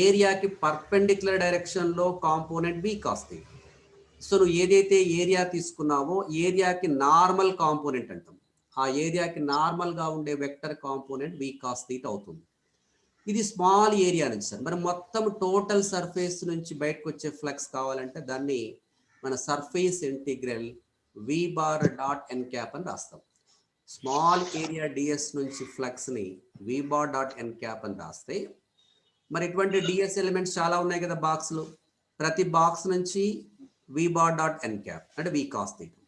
ఏరియాకి పర్పెండిక్యులర్ డైరెక్షన్ లో component v cos theta. So నువ్వు ఏదైతే ఏరియా తీసుకున్నావో ఏరియాకి నార్మల్ కాంపోనెంట్ అంటాం, ఆ ఏరియాకి నార్మల్ గా ఉండే vector component v cos theta అవుతుంది. ఇది స్మాల్ ఏరియా నుంచి సార్, మరి మొత్తం టోటల్ సర్ఫేస్ నుంచి బయటకు వచ్చే ఫ్లక్స్ కావాలంటే దాన్ని మన సర్ఫేస్ ఇంటిగ్రల్ వి బార్ డాట్ ఎన్ క్యాప్ అని రాస్తాం. స్మాల్ ఏరియా డిఎస్ నుంచి ఫ్లక్స్ ని వి బార్ డాట్ ఎన్ క్యాప్ అని రాస్తే, మరి ఇటువంటి డిఎస్ ఎలిమెంట్స్ చాలా ఉన్నాయి కదా బాక్స్లు, ప్రతి బాక్స్ నుంచి వి బార్ డాట్ ఎన్ క్యాప్ అంటే V cos theta,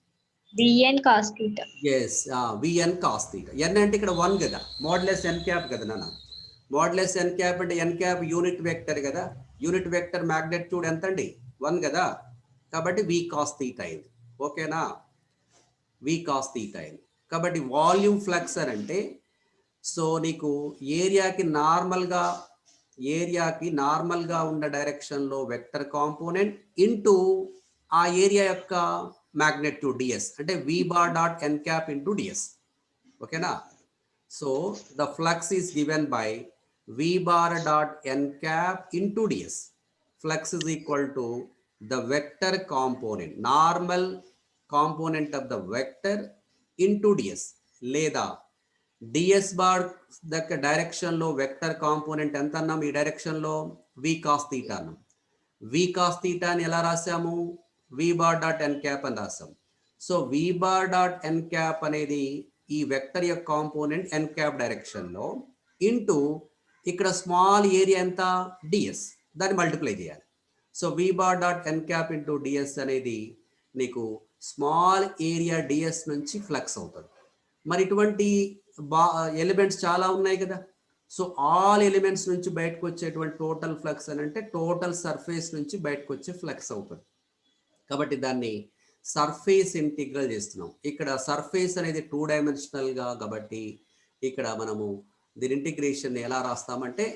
VN cos theta. Yes VN cos theta. N అంటే ఇక్కడ 1 కదా, మోడ్లెస్ ఎన్ క్యాప్ కదా నాన్న, మోడ్లెస్ ఎన్ క్యాప్ అంటే ఎన్ క్యాప్ యూనిట్ వెక్టర్ కదా, యూనిట్ వెక్టర్ మ్యాగ్నిట్యూడ్ ఎంత అండి 1 కదా, కాబట్టి వి కాస్ తీటా అయింది. ఓకేనా, వి కాస్ తీటా అయింది. కాబట్టి వాల్యూమ్ ఫ్లక్స్ అని అంటే సో నీకు ఏరియాకి నార్మల్గా ఉన్న డైరెక్షన్లో వెక్టర్ కాంపోనెంట్ ఇంటూ ఆ ఏరియా యొక్క మ్యాగ్నిట్యూడ్ డిఎస్ అంటే వి బార్ డాట్ ఎన్ క్యాప్ ఇంటూ డిఎస్. ఓకేనా, so the flux is given by v bar dot N cap into ds. Flux is equal to the vector component, normal component of the vector into ds, లేదా ds బార్ దక్క డైరెక్షన్ లో వెక్టర్ కాంపోనెంట్ ఎంత అన్నాం, ఈ డైరెక్షన్ లో v cos theta అన్నాం. v cos theta అని ఎలా రాసాము, v బార్ డాట్ ఎన్ క్యాప్ అని రాసాం. సో v బార్ డాట్ ఎన్ క్యాప్ అనేది ఈ వెక్టర్ యొక్క కాంపోనెంట్ ఎన్ క్యాప్ డైరెక్షన్ లో ఇంటూ ఇక్కడ స్మాల్ ఏరియా ఎంత ds, దాన్ని మల్టిప్లై చేయాలి. సో వి బార్ డాట్ ఎన్ క్యాప్ ఇంటూ డిఎస్ అనేది నీకు స్మాల్ ఏరియా డిఎస్ నుంచి ఫ్లక్స్ అవుతుంది. మరి ఇటువంటి ఎలిమెంట్స్ చాలా ఉన్నాయి కదా, సో ఆల్ ఎలిమెంట్స్ నుంచి బయటకు వచ్చేటువంటి టోటల్ ఫ్లక్స్ అని అంటే టోటల్ సర్ఫేస్ నుంచి బయటకు వచ్చే ఫ్లక్స్ అవుతుంది. కాబట్టి దాన్ని సర్ఫేస్ ఇంటిగ్రల్ చేస్తున్నాం. ఇక్కడ సర్ఫేస్ అనేది 2 డైమెన్షనల్గా కాబట్టి ఇక్కడ మనము దీని ఇంటిగ్రేషన్ ఎలా రాస్తామంటే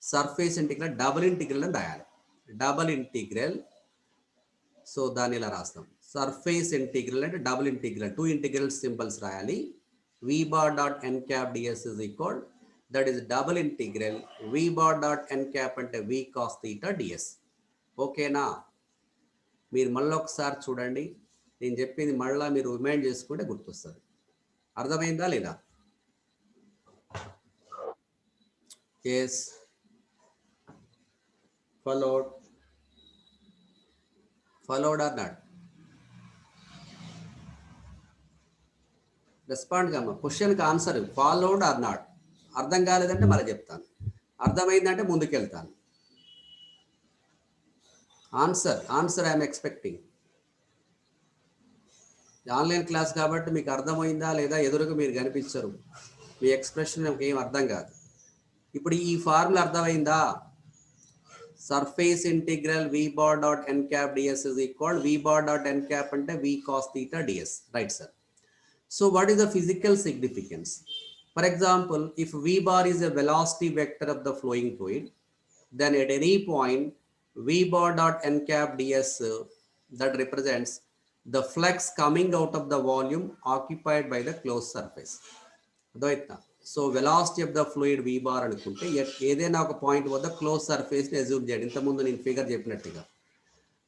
సర్ఫేస్ ఇంటిగ్రల్ డబుల్ ఇంటిగ్రల్ అని రాయాలి. డబుల్ ఇంటిగ్రల్, సో దాన్ని ఇలా రాస్తాం సర్ఫేస్ ఇంటిగ్రల్ అంటే డబుల్ ఇంటిగ్రల్, 2 ఇంటిగ్రల్ సింబల్స్ రాయాలి. V bar dot N cap DS is equal, that is double integral we bar dot N cap అంటే వి కాస్ థీటా డిఎస్. ఓకేనా, మీరు మళ్ళీ ఒకసారి చూడండి, నేను చెప్పింది మళ్ళీ మీరు రిమైండ్ చేసుకుంటే గుర్తొస్తుంది. అర్థమైందా లేదా? Yes, followed or not? Respond కమ్మా, క్వశ్చన్కి ఆన్సర్ ఫాలోడ్ ఆర్ నాట్. అర్థం కాలేదంటే మళ్ళీ చెప్తాను, అర్థమైందంటే ముందుకెళ్తాను. Answer I'm expecting. Online class కాబట్టి మీకు అర్థమైందా లేదా ఎదురుగా మీరు కనిపించరు, మీ ఎక్స్ప్రెషన్ నాకు ఏం అర్థం కాదు. ఇప్పుడు ఈ ఫార్ములా అర్థమైందా? Surface integral we bar dot N cap DS is equal V bar dot N cap అంటే V cos theta DS, right sir? So what is the physical significance? For example, if v bar is a velocity vector of the flowing fluid, then at any point v bar dot n cap ds that represents the flux coming out of the volume occupied by the closed surface. So velocity of the fluid v bar అనుకుంటే ఏదైనా ఒక పాయింట్ వద్ద క్లోజ్ సర్ఫేస్ ని అజ్యూమ్ చేయండి. ఇంతకుముందు నేను ఫిగర్ చెప్పినట్టుగా.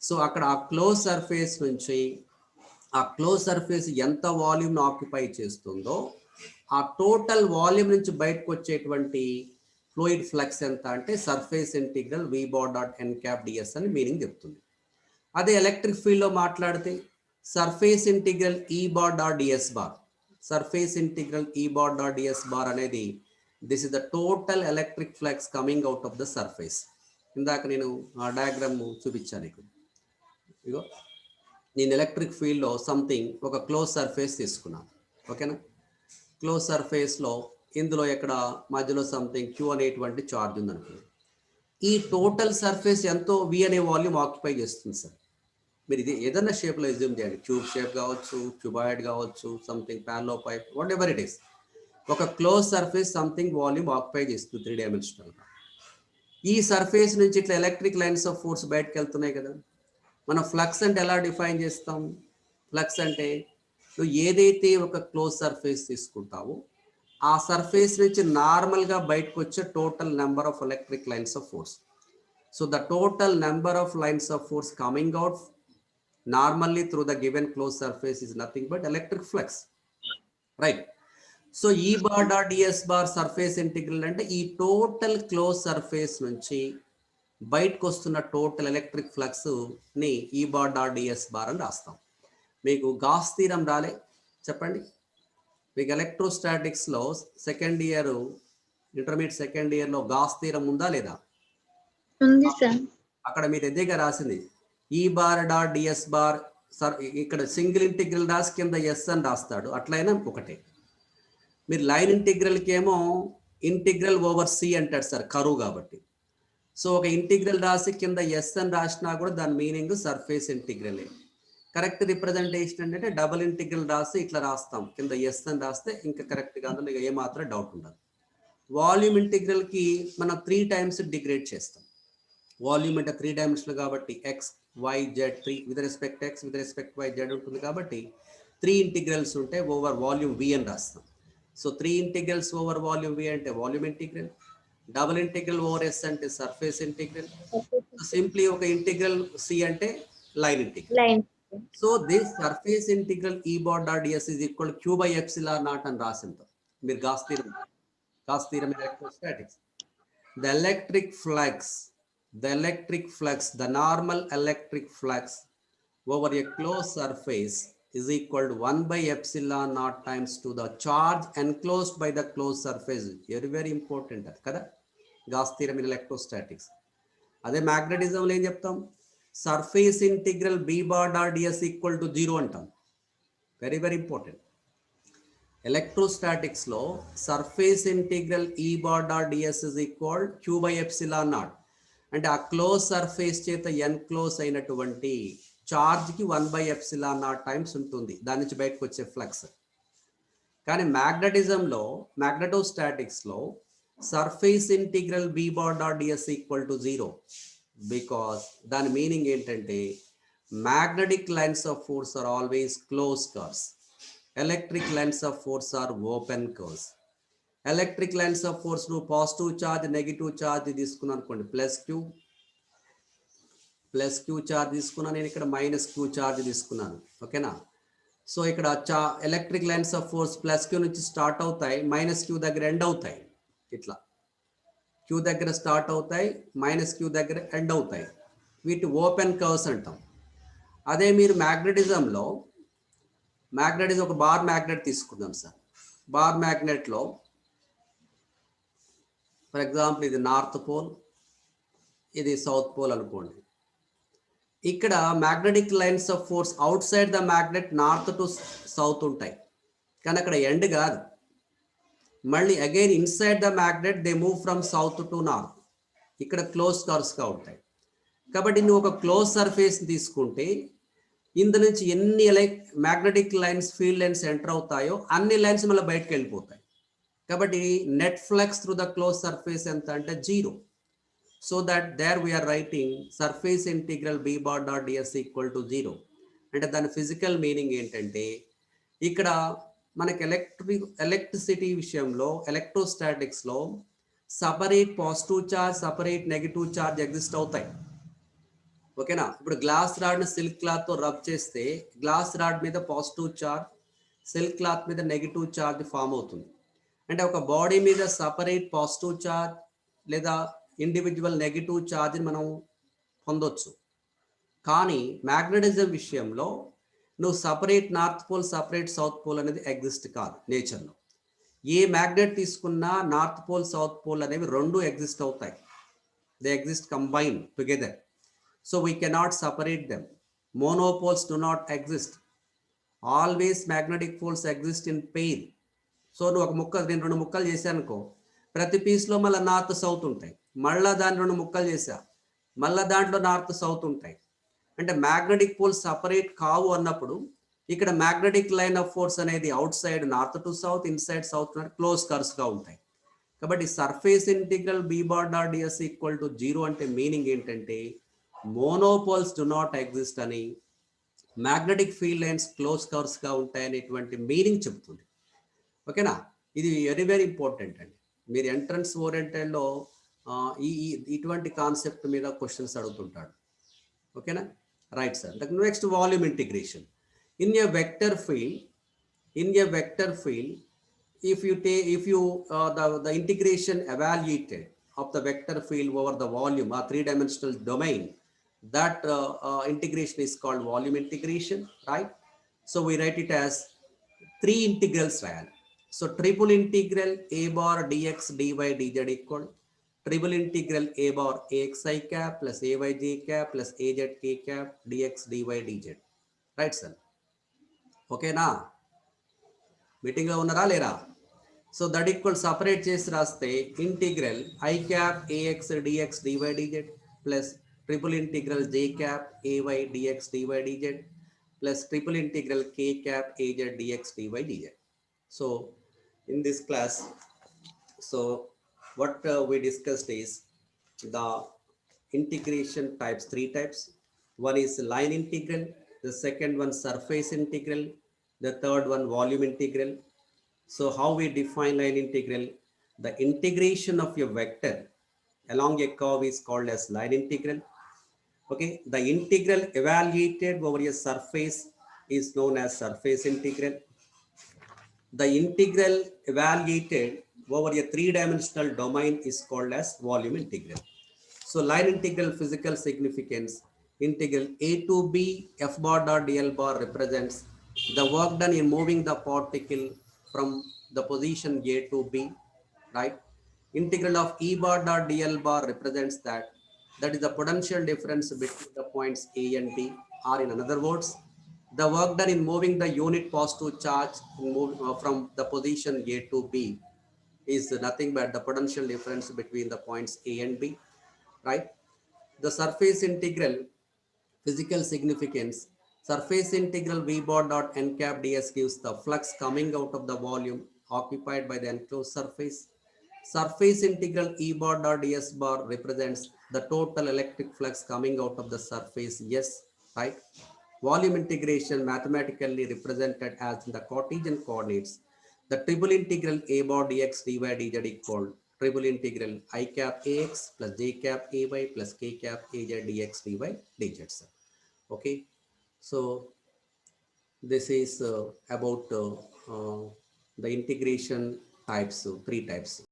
సో అక్కడ ఆ క్లోజ్ సర్ఫేస్ నుంచి ఆ క్లోజ్ సర్ఫేస్ ఎంత వాల్యూమ్ ఆక్యుపై చేస్తుందో ఆ టోటల్ వాల్యూమ్ నుంచి బయటకు వచ్చేటువంటి ఫ్లూయిడ్ ఫ్లక్స్ ఎంత అంటే సర్ఫేస్ ఇంటిగ్రల్ వి బార్ డాట్ ఎన్ క్యాప్ డిఎస్ అని మీనింగ్ చెప్తుంది. అదే ఎలక్ట్రిక్ ఫీల్డ్లో మాట్లాడితే surface integral E bar dot DS bar, surface integral E bar dot DS bar అనేది this is the total electric flux coming out of the surface. ఇందాక నేను ఆ డయాగ్రామ్ చూపించాను ఇక్కడ. ఇగో నేను ఎలక్ట్రిక్ ఫీల్డ్లో సంథింగ్ ఒక క్లోజ్ సర్ఫేస్ తీసుకున్నాను. ఓకేనా, క్లోజ్ సర్ఫేస్లో ఇందులో ఎక్కడ మధ్యలో సంథింగ్ క్యూ అనేటువంటి చార్జ్ ఉందనుకోండి. ఈ టోటల్ సర్ఫేస్ ఎంతో వి అనే వాల్యూమ్ ఆక్యుపై చేస్తుంది సార్. మీరు ఇది ఏదైనా షేప్లో ఎజ్యూమ్ చేయండి, క్యూబ్ షేప్ కావచ్చు, క్యూబాయిడ్ కావచ్చు, something parallel pipe, whatever it is. ఒక close surface something volume occupy చేస్తుంది 3 డైమెన్షనల్. ఈ సర్ఫేస్ నుంచి ఇట్లా ఎలక్ట్రిక్ లైన్స్ ఆఫ్ ఫోర్స్ బయటకు వెళ్తున్నాయి కదా. మనం ఫ్లక్స్ అంటే ఎలా డిఫైన్ చేస్తాం? ఫ్లక్స్ అంటే నువ్వు ఏదైతే ఒక క్లోజ్ సర్ఫేస్ తీసుకుంటావో ఆ సర్ఫేస్ నుంచి నార్మల్గా బయటకు వచ్చే total number of electric lines of force. So the total number of lines of force coming out normally through the given closed surface is nothing but electric flux, right? So E bar dot ds bar surface integral అంటే ఈ టోటల్ క్లోజ్ సర్ఫేస్ నుంచి బయటకు వస్తున్న టోటల్ ఎలక్ట్రిక్ ఫ్లక్స్ ని E bar dot ds bar అని రాస్తాం. మీకు గాస్ థీరం రాలే చెప్పండి. మీకు ఎలక్ట్రోస్టాటిక్స్ లో second year intermediate second year లో గాస్ థీరం ఉందా లేదా? ఉంది సార్. అక్కడ మీరు ఎదేగా రాసింది E bar dot DS bar. Sir ఇక్కడ సింగిల్ ఇంటిగ్రల్ రాసి కింద ఎస్ అని రాస్తాడు, అట్లయినా ఒకటే. మీరు లైన్ ఇంటిగ్రల్కి ఏమో ఇంటిగ్రల్ ఓవర్ సి అంటాడు సార్, కరువు కాబట్టి. సో ఒక ఇంటిగ్రల్ రాసి కింద ఎస్ అని రాసినా కూడా దాని మీనింగ్ సర్ఫేస్ ఇంటిగ్రలే. కరెక్ట్ రిప్రజెంటేషన్ అంటే డబుల్ ఇంటిగ్రల్ రాసి ఇట్లా రాస్తాం, కింద ఎస్ అని రాస్తే ఇంకా కరెక్ట్గా అందులో ఏమాత్రం డౌట్ ఉండదు. వాల్యూమ్ ఇంటిగ్రల్కి మనం 3 times డిగ్రేడ్ చేస్తాం. వాల్యూమ్ అంటే 3 dimensional కాబట్టి x y z 3 with respect x with respect y z ఉంటుంది కాబట్టి 3 ఇంటిగ్రల్స్ ఉంటాయి, ఓవర్ వాల్యూమ్ వి అని రాస్తాం. So 3 integrals over volume V అంటే volume integral, double integral over S అంటే సర్ఫేస్ ఇంటిగ్రల్, సింప్లీ ఒక ఇంటిగ్రల్ సి అంటే line integral. So this surface integral E bar dot DS is equal Q by epsilon naught అని రాసింటాం. మీరు Gauss theorem electrostatics. The electric flux, the normal electric flux over a closed surface is equal to 1 by epsilon naught times to the charge enclosed by the closed surface. Very important kada Gauss theorem in electrostatics. Ade magnetism lo em cheptam, surface integral b bar dot ds equal to 0 antam. Very important. Electrostatics lo surface integral e bar dot ds is equal q by epsilon naught. అంటే ఆ క్లోజ్ సర్ఫేస్ చేత ఎన్క్లోజ్ అయినటువంటి చార్జ్కి 1 by epsilon naught టైమ్స్ ఉంటుంది, దాని నుంచి బయటకు వచ్చే ఫ్లక్స్. కానీ మ్యాగ్నటిజంలో మ్యాగ్నెటోస్టాటిక్స్లో surface integral B bar dot DS equal to 0, because దాని మీనింగ్ ఏంటంటే magnetic lines of force are always close curves, electric lines of force are open curves. Electric lines of force నువ్వు పాజిటివ్ ఛార్జ్ నెగిటివ్ ఛార్జ్ తీసుకున్నాను అనుకోండి, ప్లస్ క్యూ ఛార్జ్ తీసుకున్నాను, నేను ఇక్కడ మైనస్ క్యూ ఛార్జ్ తీసుకున్నాను, ఓకేనా. సో ఇక్కడ electric lines of force plus q నుంచి స్టార్ట్ అవుతాయి, మైనస్ క్యూ దగ్గర ఎండ్ అవుతాయి. ఇట్లా క్యూ దగ్గర స్టార్ట్ అవుతాయి, మైనస్ క్యూ దగ్గర ఎండ్ అవుతాయి. వీటి ఓపెన్ కర్వ్స్ అంటాం. అదే మీరు మ్యాగ్నెటిజం ఒక బార్ మ్యాగ్నెట్ తీసుకుందాం సార్. బార్ మ్యాగ్నెట్లో ఫర్ ఎగ్జాంపుల్ ఇది నార్త్ పోల్, ఇది సౌత్ పోల్ అనుకోండి. ఇక్కడ magnetic lines of force outside the magnet north to south ఉంటాయి, కానీ అక్కడ ఎండ్ కాదు. మళ్ళీ again inside the magnet they move from south to north, ఇక్కడ క్లోజ్ కర్వ్స్గా ఉంటాయి. కాబట్టి నువ్వు ఒక క్లోజ్ సర్ఫేస్ తీసుకుంటే ఇందు నుంచి ఎన్ని magnetic lines field lines enter అవుతాయో అన్ని లైన్స్ మళ్ళీ బయటకు వెళ్ళిపోతాయి. కాబట్టి net flux through the close surface ఎంత అంటే 0. So that there we are writing surface integral B bar dot DS equal to 0. అంటే దాని ఫిజికల్ మీనింగ్ ఏంటంటే ఇక్కడ మనకి ఎలక్ట్రిసిటీ విషయంలో ఎలక్ట్రోస్టాటిక్స్లో separate positive charge separate negative charge exist అవుతాయి, ఓకేనా. ఇప్పుడు గ్లాస్ రాడ్ని సిల్క్ క్లాత్తో రబ్ చేస్తే గ్లాస్ రాడ్ మీద పాజిటివ్ ఛార్జ్, సిల్క్ క్లాత్ మీద నెగిటివ్ ఛార్జ్ ఫామ్ అవుతుంది. అంటే ఒక బాడీ మీద సపరేట్ పాజిటివ్ ఛార్జ్ లేదా ఇండివిజువల్ నెగిటివ్ ఛార్జ్ని మనం పొందొచ్చు. కానీ మ్యాగ్నెటిజం విషయంలో నువ్వు separate north pole separate south pole అనేది ఎగ్జిస్ట్ కాదు నేచర్లో. ఏ మ్యాగ్నెట్ తీసుకున్నా నార్త్ పోల్ సౌత్ పోల్ అనేవి రెండు ఎగ్జిస్ట్ అవుతాయి, they exist combine together. So we cannot separate them. Monopoles do not exist, always magnetic poles exist in pair. So నువ్వు నేను 2 ముక్కలు చేశాను అనుకో, ప్రతి పీస్లో మళ్ళీ నార్త్ సౌత్ ఉంటాయి, మళ్ళీ దాన్ని 2 ముక్కలు చేశా మళ్ళీ దాంట్లో నార్త్ సౌత్ ఉంటాయి. అంటే మ్యాగ్నెటిక్ పోల్స్ సపరేట్ కావు అన్నప్పుడు ఇక్కడ మ్యాగ్నెటిక్ లైన్ ఆఫ్ ఫోర్స్ అనేది outside north to south, inside south close curves గా ఉంటాయి. కాబట్టి surface integral B bar dot DS equal to 0 అంటే మీనింగ్ ఏంటంటే మోనోపోల్స్ డు నాట్ ఎగ్జిస్ట్ అని, magnetic field lines close curves గా ఉంటాయి అనేటువంటి మీనింగ్ చెప్తుంది. ఓకేనా, ఇది వెరీ వెరీ ఇంపార్టెంట్ అండి. మీరు ఎంట్రన్స్ ఓరియంటెడ్లో ఇటువంటి కాన్సెప్ట్ మీద క్వశ్చన్స్ అడుగుతుంటాడు. ఓకేనా, right sir. Next volume integration in a vector field. If the integration evaluated of the vector field over the volume or three-dimensional domain, that integration is called volume integration, right? So we write it as three integrals, right? So triple integral a bar dx dy dz equal triple integral a bar axi cap plus ayj cap plus azk cap dx dy dz, right sir? Okay na, meeting లో ఉన్నారా లేరా? సో దట్ ఈక్వల్ సపరేట్ చేసి రాస్తే integral I cap AX DX DY DZ plus triple integral J cap AY DX DY DZ plus triple integral K cap AZ DX DY DZ. So in this class, so what we discussed is the integration types, three types. One is line integral, the second one surface integral, the third one volume integral. So how we define line integral? The integration of a vector along a curve is called as line integral. Okay, the integral evaluated over a surface is known as surface integral. The integral evaluated over a three-dimensional domain is called as volume integral. So line integral physical significance, integral a to b f bar dot dl bar represents the work done in moving the particle from the position a to b, right? Integral of e bar dot dl bar represents that is the potential difference between the points a and b, or in other words, the work done in moving the unit positive charge from the position a to b is nothing but the potential difference between the points a and b, right? The surface integral physical significance, surface integral v bar dot n cap ds gives the flux coming out of the volume occupied by the enclosed surface. Surface integral e bar dot ds bar represents the total electric flux coming out of the surface, yes, right? Volume integration mathematically represented as in the Cartesian coordinates. The triple integral a bar dx dy dz equal triple integral I cap ax plus j cap ay plus k cap az dx dy dz. Okay, so this is about the integration types, three types.